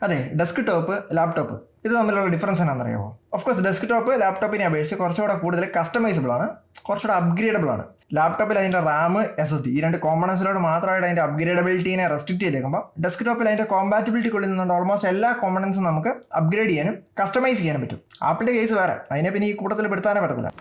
അതെ, desk top laptop ഇത് തമ്മിലുള്ള ഡിഫറൻസ് എന്താണെന്നറിയാമോ? ഓഫ് കോഴ്സ് ഡെസ്ക് ടോപ്പ് ലാപ്ടോപ്പിനെ അപേക്ഷിച്ച് കുറച്ചുകൂടെ കൂടുതൽ കസ്റ്റമൈസബിൾ ആണ്, കുറച്ചുകൂടെ അപ്ഗ്രേഡബിൾ ആണ്. ലാപ്ടോപ്പിൽ അതിൻ്റെ റാം, SSD ഈ രണ്ട് കോമ്പണൻസിലോട് മാത്രമായിട്ട് അതിൻ്റെ അപ്ഗ്രേഡബിലിറ്റീനെ റെസ്ട്രിക്ട് ചെയ്തേക്കുമ്പോൾ ഡെസ്ക് ടോപ്പിൽ അതിൻ്റെ കോമ്പാറ്റബിലിറ്റി കൊള്ളുന്നുണ്ട്. ഓൾമോസ്റ്റ് എല്ലാ കോമ്പണൻസും നമുക്ക് അപ്ഗ്രേഡ് ചെയ്യാനും കസ്റ്റമൈസ് ചെയ്യാനും പറ്റും. ആപ്പിളിൻ്റെ കേസ് വേറെ, അതിനെ പിന്നെ ഈ കൂട്ടത്തിൽ പെടുത്താനേ പറ്റത്തില്ല.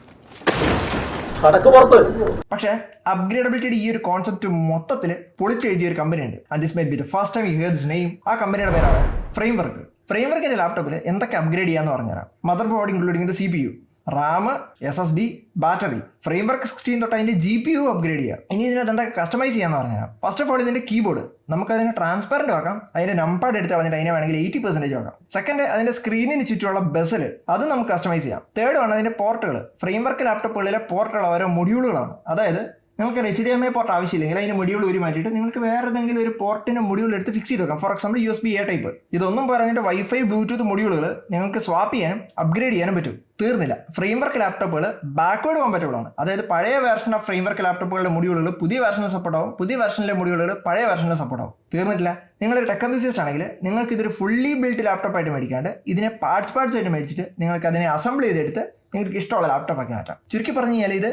പക്ഷേ അപ്ഗ്രേഡബിലിറ്റിയുടെ ഈ ഒരു കോൺസെപ്റ്റ് മൊത്തത്തിൽ പൊളിച്ചെഴുതിയ ഒരു കമ്പനി ഉണ്ട്. And this may be the first time you here this name. ആ കമ്പനിയുടെ പേരാണ് ഫ്രെയിംവർക്ക്. ഫ്രെയിംവർക്കിന്റെ ലാപ്ടോപ്പിൽ എന്തൊക്കെ അപ്ഗ്രേഡ് ചെയ്യാന്ന് പറഞ്ഞുതരാം. Mother board including CPU, Ram, SSD, battery. Framework 16 തൊട്ട് അതിന്റെ GPU അപ്ഗ്രേഡ് ചെയ്യാം. ഇനി ഇതിനകത്ത് എന്തൊക്കെ കസ്റ്റമൈസ് ചെയ്യാന്ന് പറഞ്ഞുതരാം. ഫസ്റ്റ് ഓഫ് ഓൾ ഇതിന്റെ കീബോർഡ് നമുക്ക് അതിനെ ട്രാൻസ്പെറന്റ് ആക്കാം. അതിന്റെ നമ്പർ എടുത്ത് കളഞ്ഞിട്ട് അതിനെ വേണമെങ്കിൽ 80% ആക്കാം. സെക്കൻഡ്, അതിന്റെ സ്ക്രീനിന് ചുറ്റുമുള്ള ബെസൽ അത് നമുക്ക് കസ്റ്റമൈസ് ചെയ്യാം. തേർഡ് ആണ് അതിന്റെ പോർട്ടുകൾ. ഫ്രെയിംവർക്ക് ലാപ്ടോപ്പുകളിലെ പോർട്ടുകൾ ഓരോ മൊഡ്യൂളുകളാണ്. അതായത് നിങ്ങൾക്ക് HDMI പോർട്ട് ആവശ്യമില്ലെങ്കിൽ അതിന് മൊഡ്യൂൾ ഊരി മാറ്റിയിട്ട് നിങ്ങൾക്ക് വേറെ ഏതെങ്കിലും ഒരു പോർട്ടിന് മൊഡ്യൂൾ എടുത്ത് ഫിക്സ് ചെയ്ത് വെക്കാം. For example USB-A type. ഇതൊന്നും പറഞ്ഞിട്ട് വൈഫൈ, ബ്ലൂടൂത്ത് മൊഡ്യൂളുകൾ നിങ്ങൾക്ക് സ്വാപ്പ് ചെയ്യാനും അപ്ഗ്രേഡ് ചെയ്യാനും പറ്റും. തീർന്നില്ല, ഫ്രെയിംവർക്ക് ലാപ്ടോപ്പുകൾ ബാക്ക്വേർഡ് കോമ്പാറ്റബിൾ ആണ്. അതായത് പഴയ വേർഷൻ ഓഫ് ഫ്രെയിംവർക്ക് ലാപ്ടോപ്പുകളുടെ മൊഡ്യൂളുകൾ പുതിയ വേർഷനിൽ സപ്പോർട്ട് ആവും, പുതിയ വേർഷനിലെ മൊഡ്യൂളുകൾ പഴയ വേർഷനിൽ സപ്പോർട്ട് ആവും. തീർന്നിട്ടില്ല, നിങ്ങളൊരു ടെക് എന്തൂസിയസ്റ്റ് ആണെങ്കിൽ നിങ്ങൾക്ക് ഇതൊരു ഫുള്ളി ബിൽറ്റ് ലാപ്ടോപ്പായിട്ട് മേടിക്കാണ്ട് ഇതിനെ പാർട്സ് ആയിട്ട് മേടിച്ചിട്ട് നിങ്ങൾക്ക് അതിനെ അസംബിൾ ചെയ്തെടുത്ത് നിങ്ങൾക്ക് ഇഷ്ടമുള്ള ലാപ്ടോപ്പാക്കി മാറ്റാം. ചുരുക്കി പറഞ്ഞു കഴിഞ്ഞാൽ ഇത്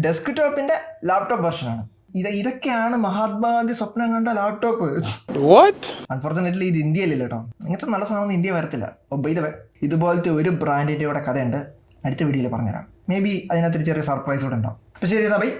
ഡെസ്ക് ടോപ്പിന്റെ ലാപ്ടോപ്പ് വെർഷനാണ്. ഇതൊക്കെയാണ് മഹാത്മാഗാന്ധി സ്വപ്നം കണ്ട ലാപ്ടോപ്പ്. അൺഫോർച്ചുനേറ്റ്ലി ഇത് ഇന്ത്യയിലില്ല കേട്ടോ. ഇങ്ങനത്തെ നല്ല സാധനം ഇന്ത്യ വരത്തില്ല. ബൈ ദ വേ, ഇതുപോലത്തെ ഒരു ബ്രാൻഡിന്റെ ഇവിടെ കഥയുണ്ട്, അടുത്ത വീഡിയോയിൽ പറഞ്ഞുതരാം. മേ ബി അതിനകത്തൊരു ചെറിയ സർപ്രൈസ് കൂടെ ഉണ്ടാവും. അപ്പോൾ ശരി, ബൈ.